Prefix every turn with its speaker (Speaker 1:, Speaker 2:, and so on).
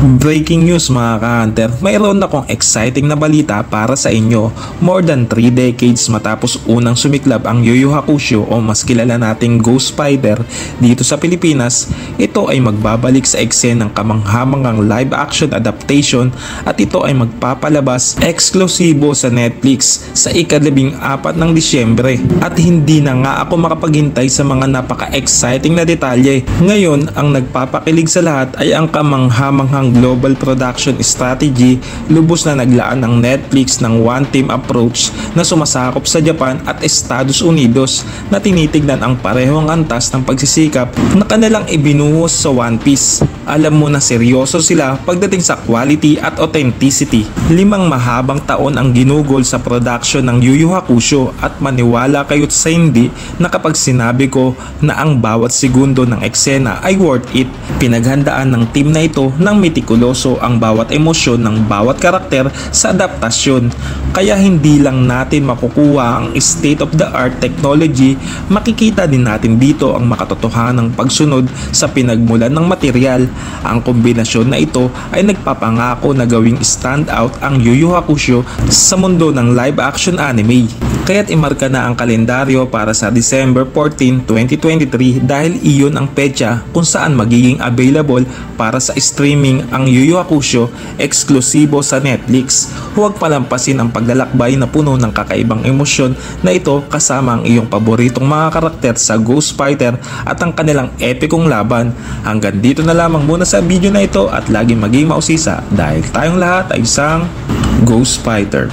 Speaker 1: Breaking news mga ka-hunter, mayroon akong exciting na balita para sa inyo. More than 3 decades matapos unang sumiklab ang Yu Yu Hakusho o mas kilala nating Ghost Fighter dito sa Pilipinas, ito ay magbabalik sa eksena ng kamanghamangang live action adaptation at ito ay magpapalabas eksklusibo sa Netflix sa ika-14 ng Disyembre. At hindi na nga ako makapaghintay sa mga napaka-exciting na detalye. Ngayon, ang nagpapakilig sa lahat ay ang kamanghamanghang global production strategy. Lubos na naglaan ng Netflix ng one-team approach na sumasakop sa Japan at Estados Unidos na tinitignan ang parehong antas ng pagsisikap na kanilang ibinuhos sa One Piece. Alam mo na seryoso sila pagdating sa quality at authenticity. 5 mahabang taon ang ginugol sa production ng Yu Yu Hakusho at maniwala kayo't sa hindi na kapag sinabi ko na ang bawat segundo ng eksena ay worth it. Pinaghandaan ng team na ito ng mitikuloso ang bawat emosyon ng bawat karakter sa adaptasyon. Kaya hindi lang natin makukuha ang state-of-the-art technology, makikita din natin dito ang makatotohanang pagsunod sa pinagmulan ng material. Ang kombinasyon na ito ay nagpapangako na gawing standout ang Yu Yu Hakusho sa mundo ng live-action anime. Kaya't imarka na ang kalendaryo para sa December 14, 2023 dahil iyon ang petsa kung saan magiging available para sa streaming ang Yu Yu Hakusho eksklusibo sa Netflix. Huwag palampasin ang paglalakbay na puno ng kakaibang emosyon na ito kasama ang iyong paboritong mga karakter sa Ghost Fighter at ang kanilang epikong laban. Hanggang dito na lamang muna sa video na ito at laging maging mausisa dahil tayong lahat ay isang Ghost Fighter.